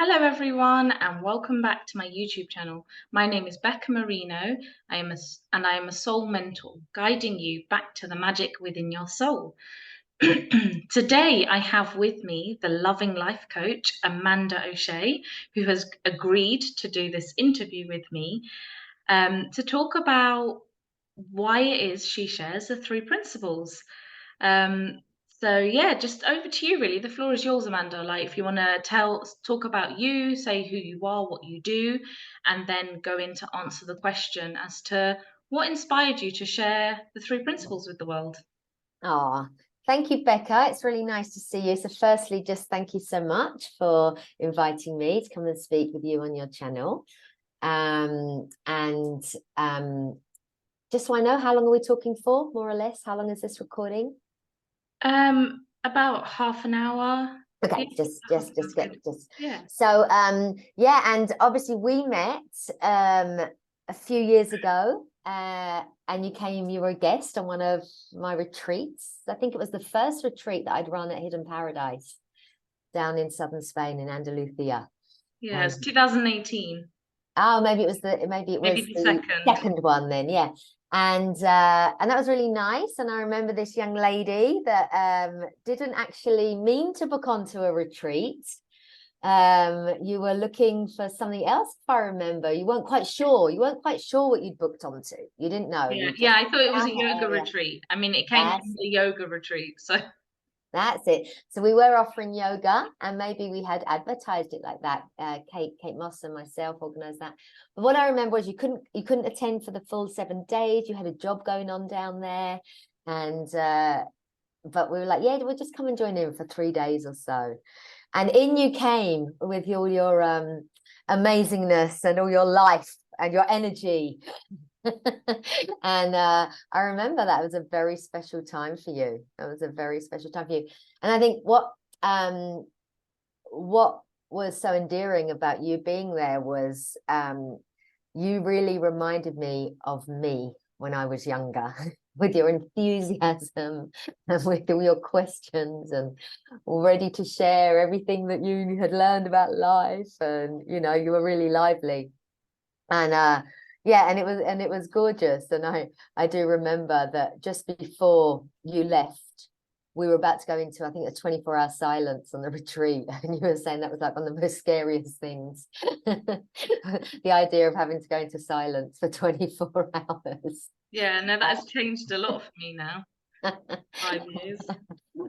Hello, everyone, and welcome back to my YouTube channel. My name is Becca Marino. I am a soul mentor, guiding you back to the magic within your soul. Today, I have with me the loving life coach, Amanda O'Shea, who has agreed to do this interview with me to talk about why it is she shares the three principles. Um, so yeah, just over to you really. The floor is yours, Amanda. Like if you want to talk about you, say who you are, what you do, and then go in to answer the question as to what inspired you to share the three principles with the world. Oh, thank you, Becca. It's really nice to see you. So firstly, just thank you so much for inviting me to come and speak with you on your channel. And just so I know, how long are we talking for, more or less? How long is this recording? About half an hour. Okay, Yeah, just that sounds get good. just Yeah. so yeah, and obviously we met a few years ago, and you were a guest on one of my retreats. I think it was the first retreat that I'd run at Hidden Paradise down in southern Spain in Andalusia. Yeah, it's 2018. Oh, maybe it was Maybe the the second. second one then, yeah. And that was really nice. And I remember this young lady that didn't actually mean to book onto a retreat. You were looking for something else, if I remember. You weren't quite sure. You weren't quite sure what you'd booked onto. You didn't know. Yeah, You yeah, just I thought it was a found the yoga area. retreat. I mean, it came That's from the yoga retreat, so That's it. So we were offering yoga, and maybe we had advertised it like that. Kate Moss and myself organized that. But what I remember was you couldn't attend for the full 7 days. You had a job going on down there, and but we were like, yeah, we'll just come and join in for 3 days or so. And in you came with all your amazingness and all your life and your energy. And I remember that was a very special time for you. It was a very special time for you. And I think what was so endearing about you being there was you really reminded me of me when I was younger. With your enthusiasm and with all your questions and ready to share everything that you had learned about life, and you were really lively. And yeah, and it was gorgeous. And I do remember that just before you left, we were about to go into, I think, a 24-hour silence on the retreat, and you were saying that was like one of the most scariest things. The idea of having to go into silence for 24 hours. yeah, no, that has changed a lot for me now. 5 years.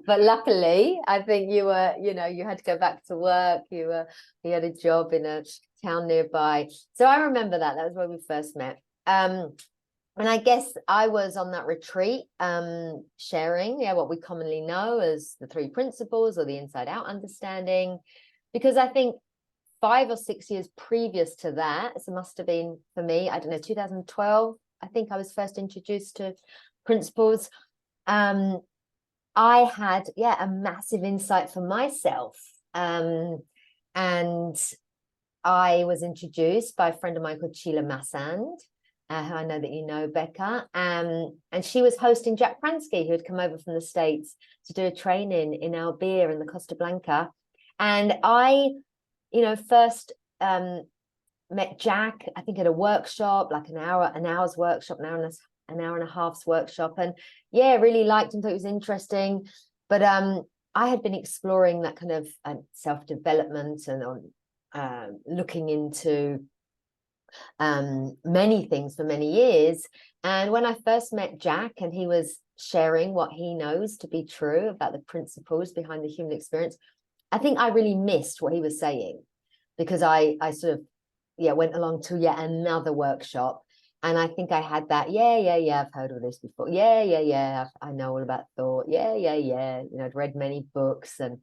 But luckily, I think you had to go back to work. You had a job in a town nearby. So I remember that was where we first met. And I guess I was on that retreat, sharing, what we commonly know as the three principles or the inside out understanding, because I think 5 or 6 years previous to that, so it must have been for me, I don't know, 2012, I think I was first introduced to principles. I had, a massive insight for myself. And I was introduced by a friend of mine called Sheila Massand, who I know that you know, Becca. And she was hosting Jack Pransky, who had come over from the States to do a training in Albia in the Costa Blanca. And I, first met Jack, I think at a workshop, like an hour's workshop, an hour and a half's workshop. And really liked him, thought it was interesting. But I had been exploring that kind of self-development and looking into many things for many years. And when I first met Jack, and he was sharing what he knows to be true about the principles behind the human experience, I think I really missed what he was saying, because I sort of went along to yet another workshop. And I think I had that, I've heard all this before. I know all about thought. I'd read many books and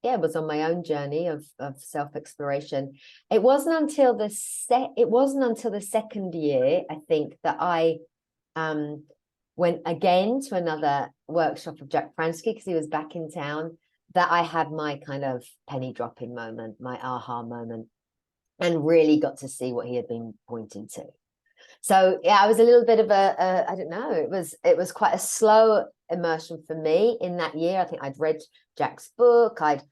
was on my own journey of self-exploration. It wasn't until the second year, I think, that I went again to another workshop of Jack Pransky, because he was back in town, that I had my kind of penny dropping moment, my aha moment, and really got to see what he had been pointing to. So I was a little bit of I don't know, it was quite a slow immersion for me in that year. I think I'd read Jack's book, I'd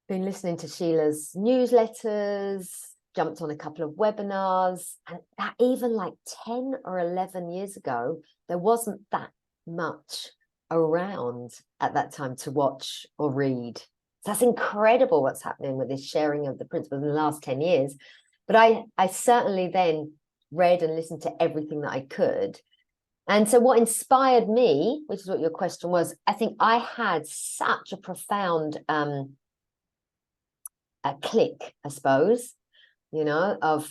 been listening to Sheila's newsletters, jumped on a couple of webinars, and that even like 10 or 11 years ago, there wasn't that much around at that time to watch or read. So that's incredible what's happening with this sharing of the principles in the last 10 years. But I certainly then read and listened to everything that I could. And so what inspired me, which is what your question was, I think I had such a profound a click, I suppose, you know, of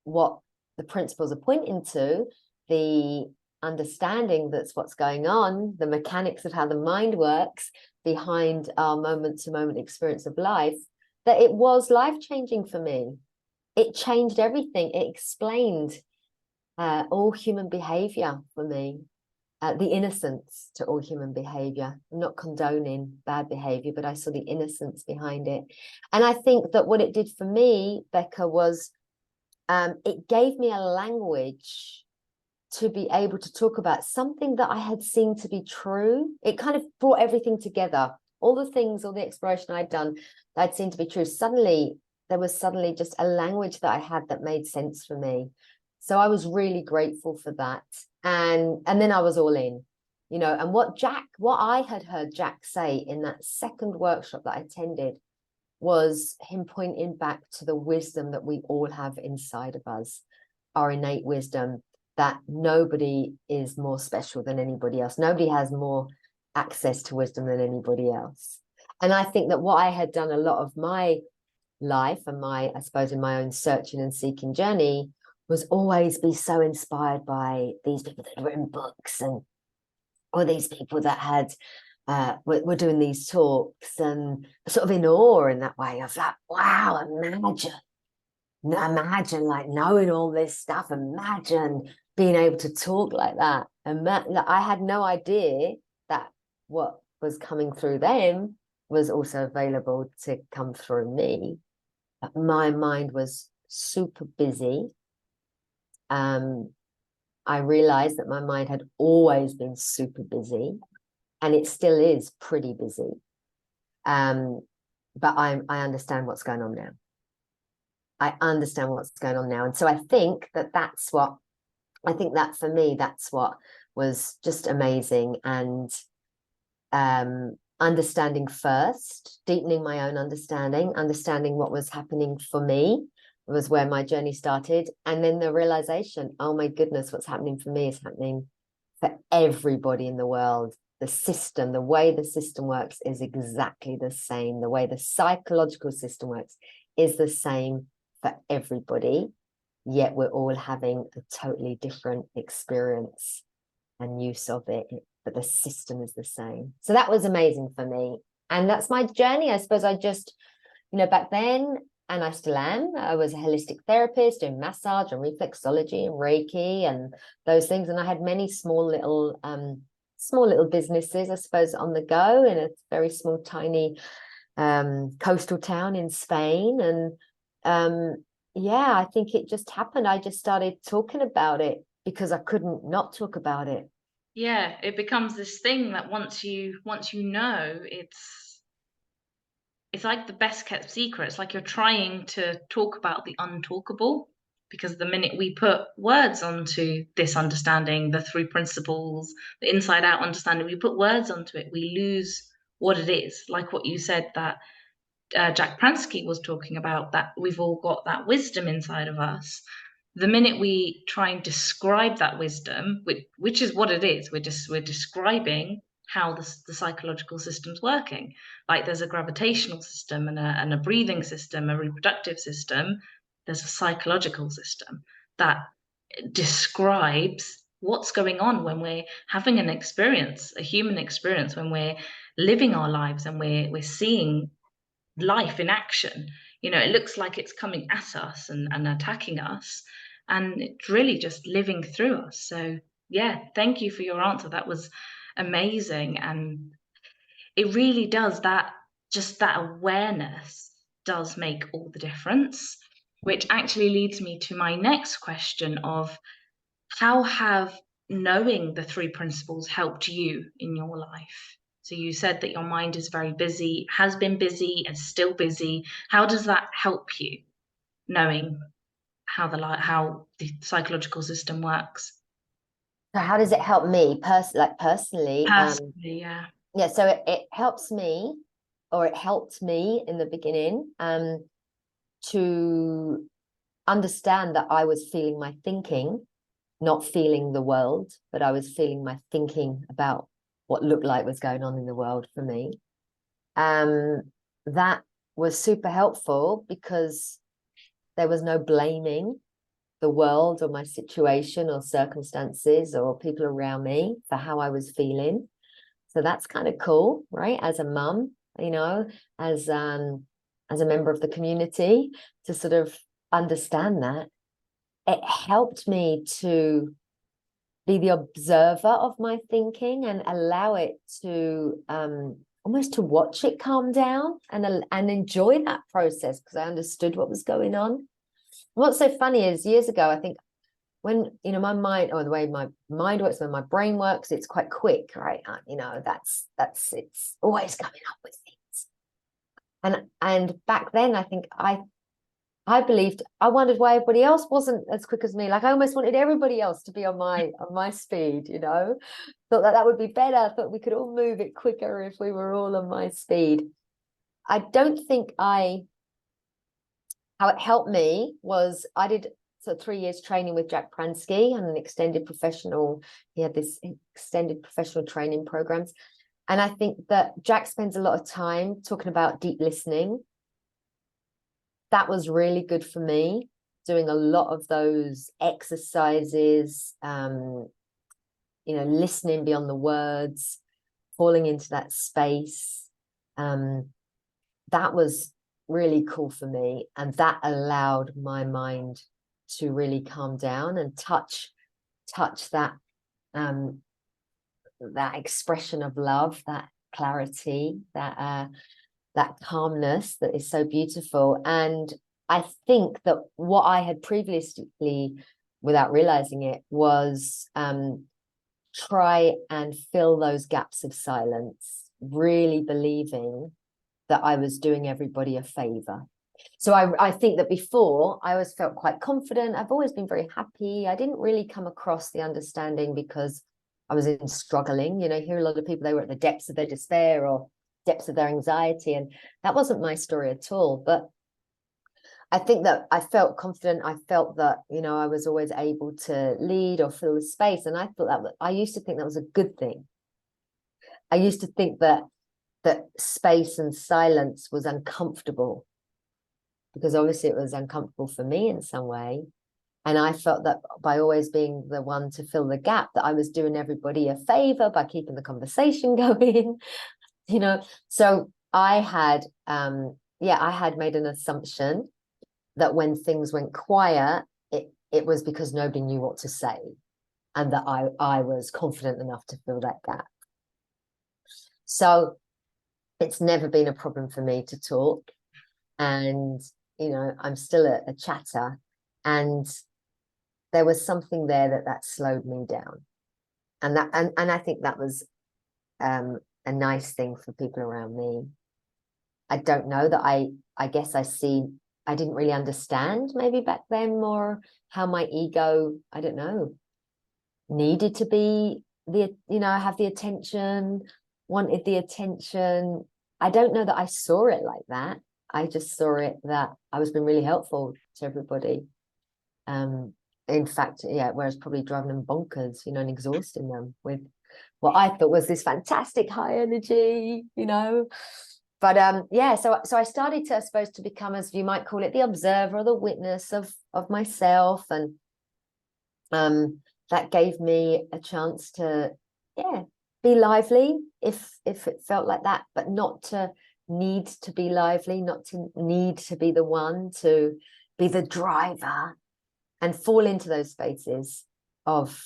what the principles are pointing to, the understanding that's what's going on, the mechanics of how the mind works behind our moment-to-moment experience of life, that it was life-changing for me. It changed everything. It explained all human behavior for me. The innocence to all human behavior. I'm not condoning bad behavior, but I saw the innocence behind it. And I think that what it did for me, Becca, was it gave me a language to be able to talk about something that I had seen to be true. It kind of brought everything together. All the things, all the exploration I'd done that I'd seen to be true. Suddenly, there was suddenly just a language that I had that made sense for me. So I was really grateful for that. And then I was all in, you know, and what I had heard Jack say in that second workshop that I attended was him pointing back to the wisdom that we all have inside of us, our innate wisdom, that nobody is more special than anybody else. Nobody has more access to wisdom than anybody else. And I think that what I had done a lot of my life and my, I suppose, in my own searching and seeking journey was always be so inspired by these people that had written books, and or these people that had were doing these talks, and sort of in awe in that way of like, wow, imagine like knowing all this stuff, imagine being able to talk like that. And I had no idea that what was coming through them was also available to come through me. But my mind was super busy. I realized that my mind had always been super busy, and it still is pretty busy. But I understand what's going on now. I understand what's going on now. And so I think that for me, that's what was just amazing. And understanding first, deepening my own understanding what was happening for me was where my journey started. And then the realization, oh my goodness, what's happening for me is happening for everybody in the world. The system, the way the system works is exactly the same. The way the psychological system works is the same for everybody, yet we're all having a totally different experience and use of it, but the system is the same. So that was amazing for me. And that's my journey. I suppose I just, you know, back then, and I still am, I was a holistic therapist doing massage and reflexology and Reiki and those things. And I had many small little businesses, I suppose, on the go in a very small, tiny coastal town in Spain. And yeah, I think it just happened. I just started talking about it because I couldn't not talk about it. Yeah, it becomes this thing that once you know, it's like the best kept secret. It's like you're trying to talk about the untalkable, because the minute we put words onto this understanding, the three principles, the inside out understanding, we put words onto it, we lose what it is. Like what you said, that Jack Pransky was talking about, that we've all got that wisdom inside of us. The minute we try and describe that wisdom, which is what it is, we're describing how the psychological system's working. Like there's a gravitational system and a breathing system, a reproductive system. There's a psychological system that describes what's going on when we're having an experience, a human experience, when we're living our lives and we're seeing life in action. You know, it looks like it's coming at us and attacking us, and it's really just living through us. So yeah, thank you for your answer. That was amazing. And it really does, that just that awareness does make all the difference, which actually leads me to my next question of, how have knowing the three principles helped you in your life? So you said that your mind is very busy, has been busy, is still busy. How does that help you, knowing how the psychological system works? So how does it help me personally? Personally, yeah. Yeah, so it helps me, or it helped me in the beginning, to understand that I was feeling my thinking, not feeling the world, but I was feeling my thinking about what looked like was going on in the world for me. That was super helpful because there was no blaming the world or my situation or circumstances or people around me for how I was feeling. So that's kind of cool, right? As a mum, you know, as a member of the community, to sort of understand that. It helped me to be the observer of my thinking and allow it to almost to watch it calm down and enjoy that process, because I understood what was going on. What's so funny is years ago, I think, when my mind, or the way my mind works, when my brain works, it's quite quick, right? That's it's always coming up with things. And back then, I think I believed, I wondered why everybody else wasn't as quick as me. Like I almost wanted everybody else to be on my speed, thought that would be better. I thought we could all move it quicker if we were all on my speed. I don't think how it helped me was I did 3 years training with Jack Pransky and he had this extended professional training programs. And I think that Jack spends a lot of time talking about deep listening. That was really good for me, doing a lot of those exercises, listening beyond the words, falling into that space. That was really cool for me. And that allowed my mind to really calm down and touch that that expression of love, that clarity, that calmness that is so beautiful. And I think that what I had previously, without realizing it, was try and fill those gaps of silence, really believing that I was doing everybody a favor. So I think that before, I always felt quite confident. I've always been very happy. I didn't really come across the understanding because I was struggling. You hear a lot of people, they were at the depths of their despair or depths of their anxiety, and that wasn't my story at all. But I think that I felt confident. I felt that, I was always able to lead or fill the space. And I used to think that was a good thing. I used to think that space and silence was uncomfortable, because obviously it was uncomfortable for me in some way. And I felt that by always being the one to fill the gap, that I was doing everybody a favor by keeping the conversation going, So I had, I had made an assumption that when things went quiet, it was because nobody knew what to say, and that I was confident enough to fill that gap. So it's never been a problem for me to talk. And, I'm still a chatter. And there was something there that slowed me down. And I think that was a nice thing for people around me. I don't know that I guess I didn't really understand maybe back then more how my ego, I don't know, needed to be have the attention, wanted the attention. I don't know that I saw it like that. I just saw it that I was being really helpful to everybody. In fact, whereas probably driving them bonkers, and exhausting them with what I thought was this fantastic high energy, But so I started to, I suppose, to become, as you might call it, the observer or the witness of myself. And that gave me a chance to, be lively if it felt like that, but not to need to be lively, not to need to be the one to be the driver, and fall into those spaces of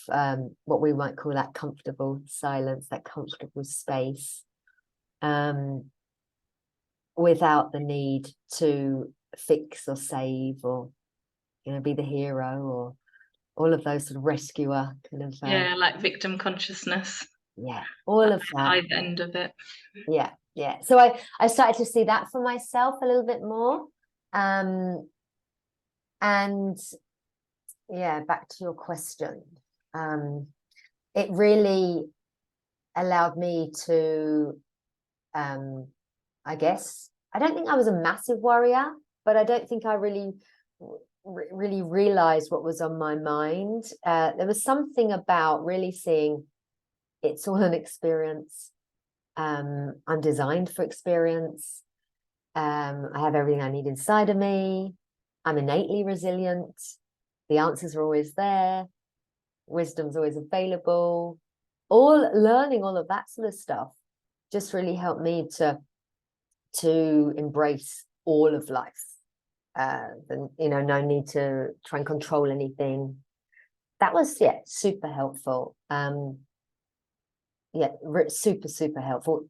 what we might call that comfortable silence, that comfortable space, without the need to fix or save or be the hero or all of those sort of rescuer kind of like victim consciousness. Yeah, all of that. High end of it. Yeah, yeah. So I started to see that for myself a little bit more. And yeah, back to your question. It really allowed me to, I guess, I don't think I was a massive worrier, but I don't think I really realized what was on my mind. There was something about really seeing it's all an experience. I'm designed for experience. I have everything I need inside of me. I'm innately resilient. The answers are always there. Wisdom's always available. All learning all of that sort of stuff just really helped me to embrace all of life. And no need to try and control anything. That was super helpful. Super helpful.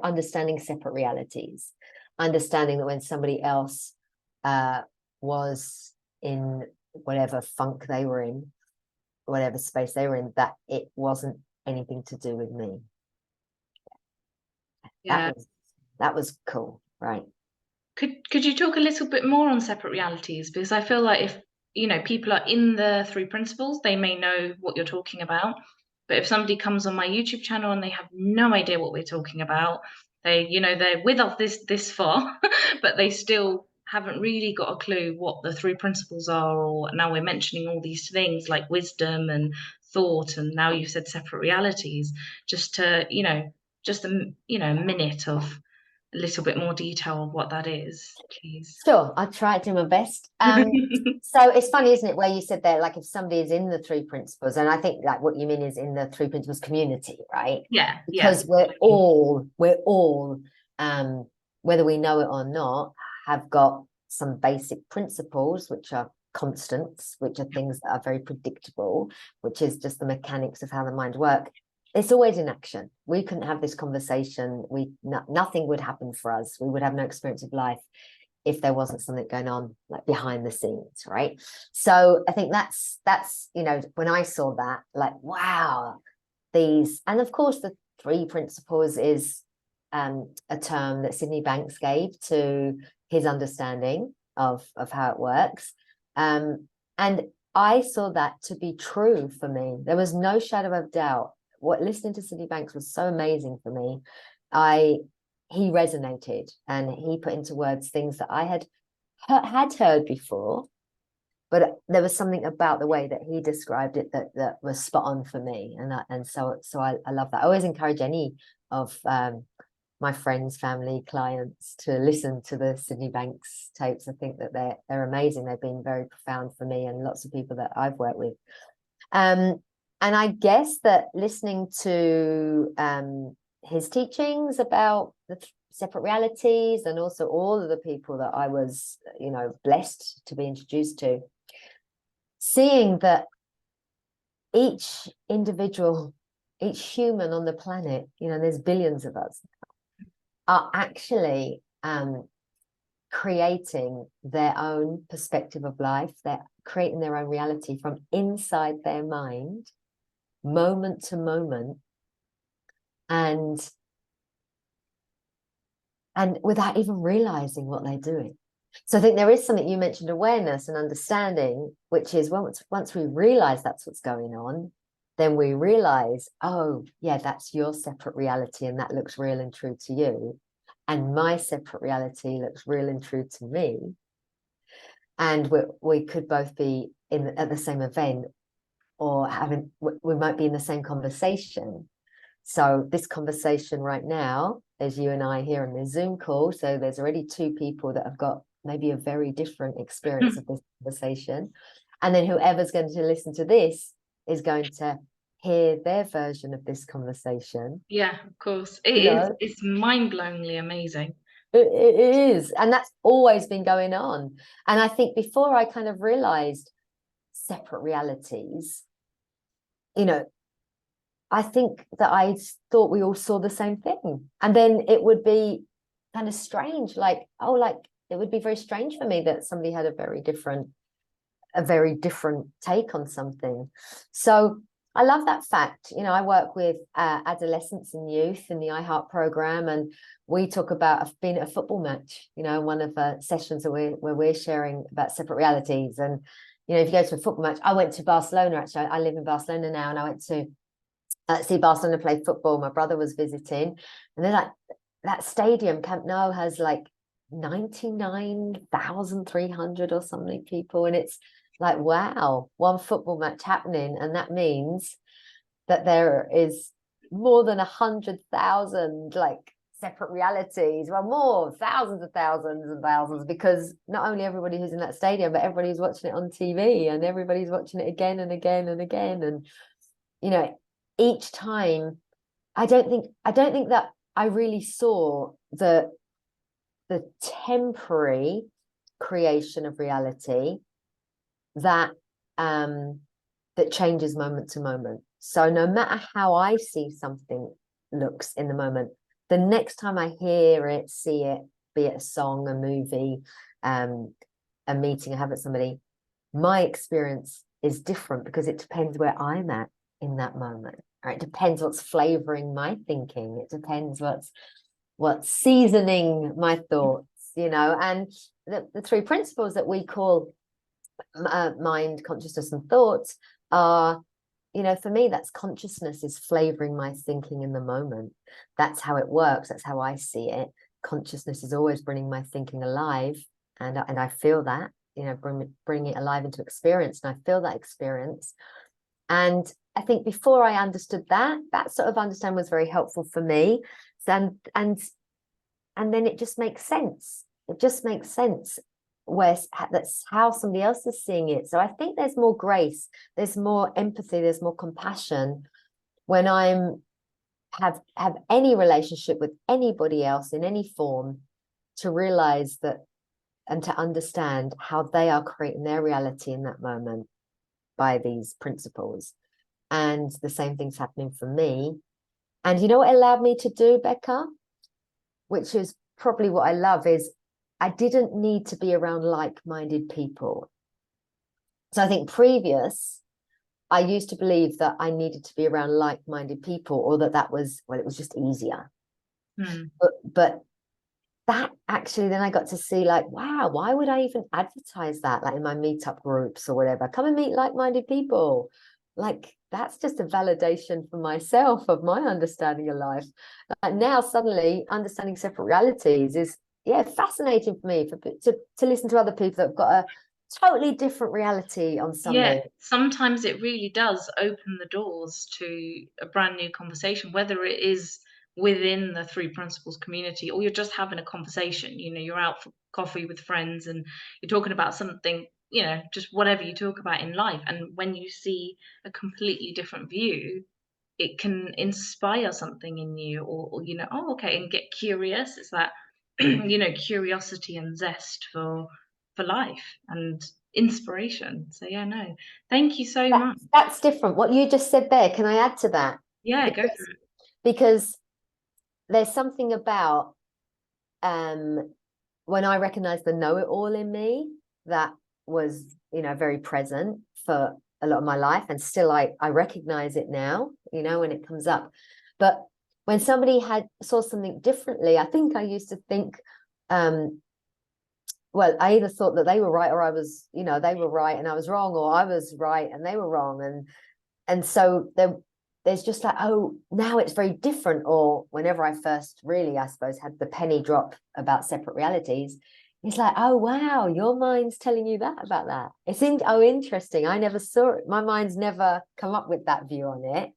Understanding separate realities, understanding that when somebody else was in whatever funk they were in, whatever space they were in, that it wasn't anything to do with me. Yeah. That was cool, right? Could you talk a little bit more on separate realities? Because I feel like if people are in the three principles, they may know what you're talking about. But if somebody comes on my YouTube channel and they have no idea what we're talking about, they're with us this far, but they still haven't really got a clue what the three principles are, or now we're mentioning all these things like wisdom and thought, and now you've said separate realities, just to, just a minute of a little bit more detail of what that is, please. Sure, I'll try to do my best. So it's funny, isn't it, where you said there, like if somebody is in the three principles, and I think like what you mean is in the three principles community, right? Yeah, because we're all, whether we know it or not, have got some basic principles which are constants, which are things that are very predictable, which is just the mechanics of how the mind works. It's always in action. We couldn't have this conversation. Nothing would happen for us. We would have no experience of life if there wasn't something going on like behind the scenes, right? So I think that's when I saw that, like, wow, these, and of course the three principles is a term that Sydney Banks gave to his understanding of how it works. And I saw that to be true for me. There was no shadow of doubt. Listening to Sydney Banks was so amazing for me. He resonated and he put into words things that I had heard before, but there was something about the way that he described it that was spot on for me. And so I love that. I always encourage any of my friends, family, clients to listen to the Sydney Banks tapes. I think that they're amazing. They've been very profound for me and lots of people that I've worked with. And I guess that listening to his teachings about the separate realities, and also all of the people that I was, blessed to be introduced to, seeing that each individual, each human on the planet, there's billions of us, are actually creating their own perspective of life. They're creating their own reality from inside their mind, moment to moment, and without even realizing what they're doing. So I think there is something, you mentioned awareness and understanding, which is once we realize that's what's going on, then we realize, oh yeah, that's your separate reality and that looks real and true to you, and my separate reality looks real and true to me, and we could both be at the same event, or we might be in the same conversation. So this conversation right now, there's you and I here on this Zoom call. So there's already two people that have got maybe a very different experience of this conversation. And then whoever's going to listen to this is going to hear their version of this conversation. Yeah, of course. It's mind-blowingly amazing. It is. And that's always been going on. And I think before I kind of realized separate realities, I think that I thought we all saw the same thing. And then it would be kind of strange, it would be very strange for me that somebody had a very different take on something. So I love that fact. You know, I work with adolescents and youth in the iHeart program, and we talk about being at a football match. You know, one of the sessions that where we're sharing about separate realities. And you know, if you go to a football match, I went to Barcelona. Actually, I live in Barcelona now, and I went to see Barcelona play football. My brother was visiting, and they're like, that stadium, Camp Nou, has like 99,300 or something people, and it's like, wow, one football match happening, and that means that there is more than 100,000 like separate realities, well, more, thousands of thousands and thousands, because not only everybody who's in that stadium, but everybody's watching it on TV, and everybody's watching it again and again and again. And you know, each time, I don't think that I really saw the temporary creation of reality that that changes moment to moment. So no matter how I see something looks in the moment, the next time I hear it, see it, be it a song, a movie, a meeting I have with somebody, my experience is different because it depends where I'm at in that moment. Right? It depends what's flavoring my thinking. It depends what's seasoning my thoughts, you know. And the three principles that we call mind, consciousness, and thoughts are, you know, for me, that's consciousness is flavoring my thinking in the moment. That's how it works. That's how I see it. Consciousness is always bringing my thinking alive, and I feel that, you know, bring it alive into experience, and I feel that experience. And I think before I understood that sort of understanding was very helpful for me. And then it just makes sense. It just makes sense where that's how somebody else is seeing it. So I think there's more grace, there's more empathy, there's more compassion when I'm have any relationship with anybody else in any form, to realize that and to understand how they are creating their reality in that moment by these principles. And the same thing's happening for me. And you know what it allowed me to do, Becca, which is probably what I love, is I didn't need to be around like-minded people. So I think I used to believe that I needed to be around like-minded people, or that was, well, it was just easier. But that actually, then I got to see, like, wow, why would I even advertise that, like in my meetup groups or whatever? Come and meet like-minded people. Like, that's just a validation for myself of my understanding of life. Like, now suddenly understanding separate realities is, yeah, fascinating for me, to listen to other people that have got a totally different reality on something. Yeah, sometimes it really does open the doors to a brand new conversation, whether it is within the Three Principles community or you're just having a conversation. You know, you're out for coffee with friends and you're talking about something, you know, just whatever you talk about in life. And when you see a completely different view, it can inspire something in you, or you know, oh, okay, and get curious. It's that, you know, curiosity and zest for life and inspiration. So yeah, no, thank you so much. That's different. What you just said there, can I add to that? Yeah, go for it. Because there's something about when I recognized the know-it-all in me that was, you know, very present for a lot of my life, and still I recognize it now, you know, when it comes up. But when somebody saw something differently, I think I used to think, well, I either thought that they were right, or I was, you know, they were right and I was wrong, or I was right and they were wrong. And so there's just like, oh, now it's very different. Or whenever I first really, I suppose, had the penny drop about separate realities, it's like, oh, wow, your mind's telling you that about that. Oh, interesting. I never saw it. My mind's never come up with that view on it.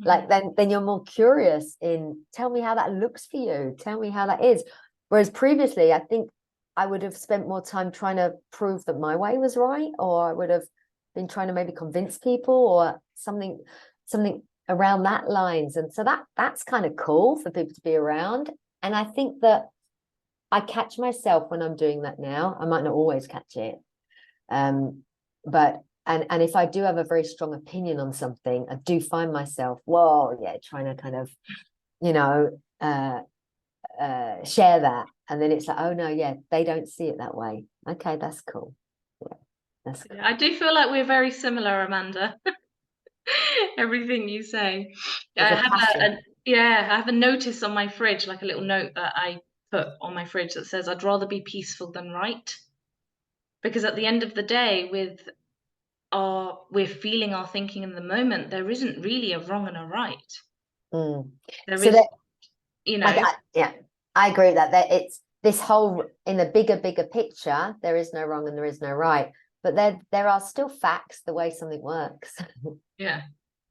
Like, then you're more curious in, tell me how that looks for you. Tell me how that is. Whereas previously, I think I would have spent more time trying to prove that my way was right, or I would have been trying to maybe convince people or something around that lines. And so that's kind of cool for people to be around. And I think that I catch myself when I'm doing that now. I might not always catch it. But if I do have a very strong opinion on something, I do find myself, whoa, yeah, trying to kind of, you know, share that. And then it's like, oh no, yeah, they don't see it that way. Okay, that's cool. Yeah, that's cool. I do feel like we're very similar, Amanda. Everything you say. I There's a have passion. yeah, I have a notice on my fridge, like a little note that I put on my fridge that says, "I'd rather be peaceful than right." Because at the end of the day, we're feeling our thinking in the moment, there isn't really a wrong and a right. Mm. There So is, that you know, yeah, I agree with that. That it's this whole in the bigger picture, there is no wrong and there is no right. But there are still facts the way something works. yeah,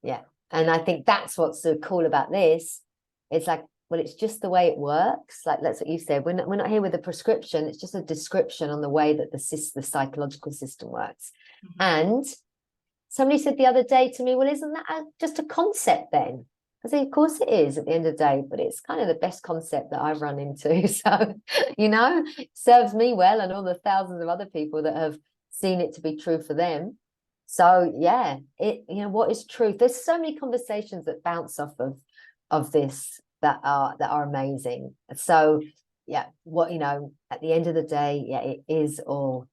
Yeah. And I think that's what's so cool about this. It's like, well, it's just the way it works. Like that's what you said. We're not here with a prescription. It's just a description on the way that the psychological system works. mhm, And somebody said the other day to me, well, isn't that just a concept then? I say, of course it is at the end of the day, but it's kind of the best concept that I've run into. So, it serves me well and all the thousands of other people that have seen it to be true for them. So yeah, what is truth? There's so many conversations that bounce off of this that are amazing. So yeah, at the end of the day, yeah, it is all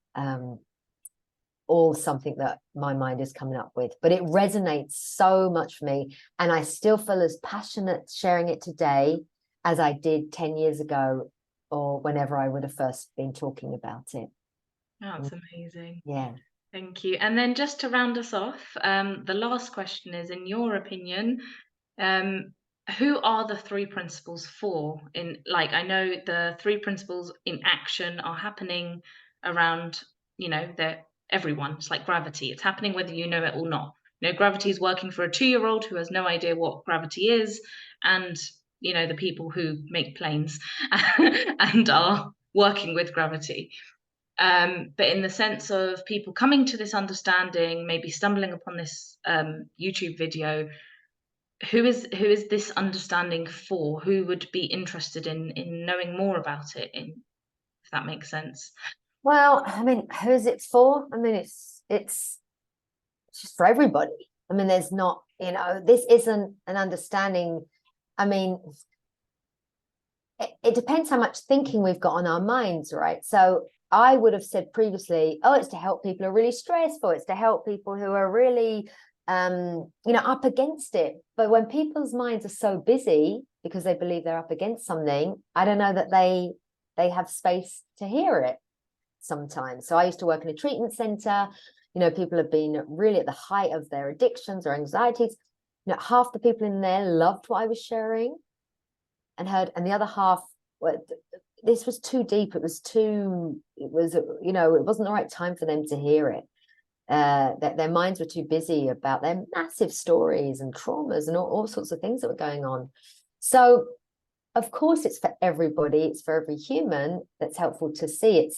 something that my mind is coming up with, but it resonates so much for me, and I still feel as passionate sharing it today as I did 10 years ago, or whenever I would have first been talking about it. that's amazing. Yeah. Thank you. And then just to round us off, the last question is, in your opinion, um, who are the three principles for? Like, I know the three principles in action are happening around, they're everyone. It's like gravity. It's happening whether you know it or not. Gravity is working for a 2-year-old who has no idea what gravity is, and the people who make planes and are working with gravity. But in the sense of people coming to this understanding, maybe stumbling upon this YouTube video, who is this understanding for? Who would be interested in knowing more about it? If that makes sense. Well, I mean, who is it for? I mean, it's just for everybody. I mean, there's not, this isn't an understanding. I mean, it depends how much thinking we've got on our minds, right? So I would have said previously, oh, it's to help people who are really stressful. It's to help people who are really, up against it. But when people's minds are so busy because they believe they're up against something, I don't know that they have space to hear it sometimes. So I used to work in a treatment center. People have been really at the height of their addictions or anxieties. Half the people in there loved what I was sharing and the other half, well, this was too deep. It wasn't the right time for them to hear it. That their minds were too busy about their massive stories and traumas and all sorts of things that were going on. So of course it's for everybody, it's for every human. That's helpful to see.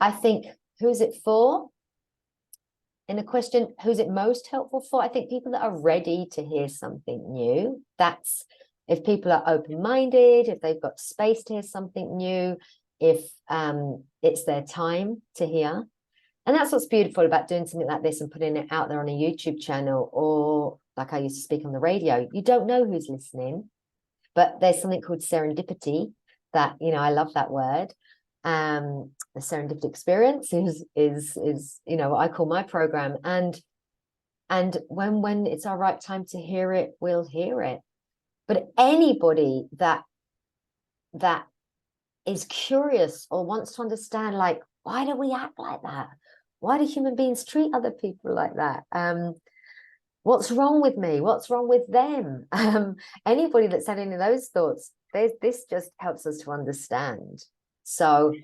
I think, who's it for? In a question, who's it most helpful for? I think people that are ready to hear something new. That's if people are open-minded, if they've got space to hear something new, if it's their time to hear. And that's what's beautiful about doing something like this and putting it out there on a YouTube channel, or like I used to speak on the radio. You don't know who's listening, but there's something called serendipity that, I love that word. The serendipity experience is what I call my program. And when it's our right time to hear it, we'll hear it. But anybody that is curious or wants to understand, like, why do we act like that? Why do human beings treat other people like that? What's wrong with me? What's wrong with them? Anybody that's had any of those thoughts, this just helps us to understand. So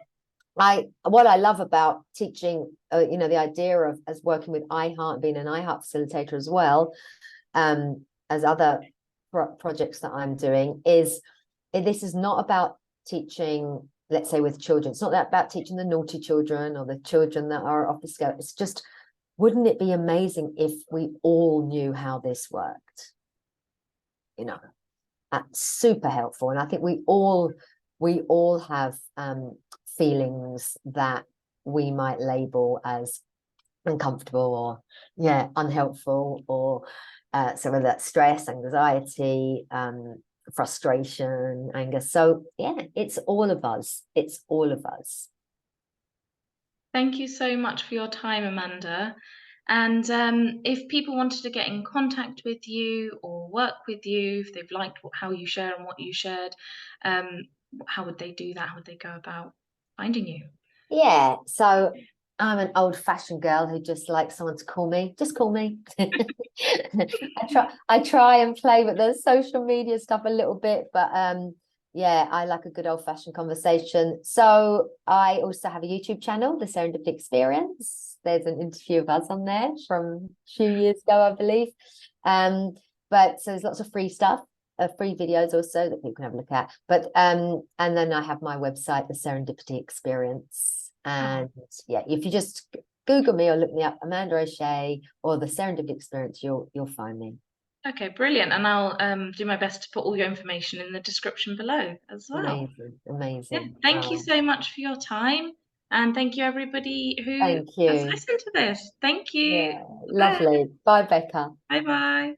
what I love about teaching, the idea of as working with iHeart, being an iHeart facilitator as well, as other projects that I'm doing, is this is not about teaching, let's say, with children. It's not about teaching the naughty children or the children that are off the scale. It's just, wouldn't it be amazing if we all knew how this worked? That's super helpful. And I think we all have feelings that we might label as uncomfortable or unhelpful, or some of that stress, anxiety, frustration, anger. So it's all of us. It's all of us. Thank you so much for your time, Amanda. And if people wanted to get in contact with you or work with you, if they've liked how you share and what you shared, um, how would they do that? How would they go about finding you? Yeah, so I'm an old-fashioned girl who just likes someone to call me. Just call me. I try and play with the social media stuff a little bit, but yeah, I like a good old-fashioned conversation. So I also have a YouTube channel, The Serendipity Experience. There's an interview of us on there from a few years ago, I believe. But so there's lots of free stuff, free videos also that people can have a look at. But and then I have my website, The Serendipity Experience. And yeah, if you just Google me or look me up, Amanda O'Shea or The Serendipity Experience, you'll find me. Okay, brilliant. And I'll do my best to put all your information in the description below as well. Amazing, Yeah, amazing. thank you Oh, so much for your time. And thank you, everybody who thank has you. listened to this. Thank you. Yeah, Bye. lovely. Bye, Becca. Bye bye.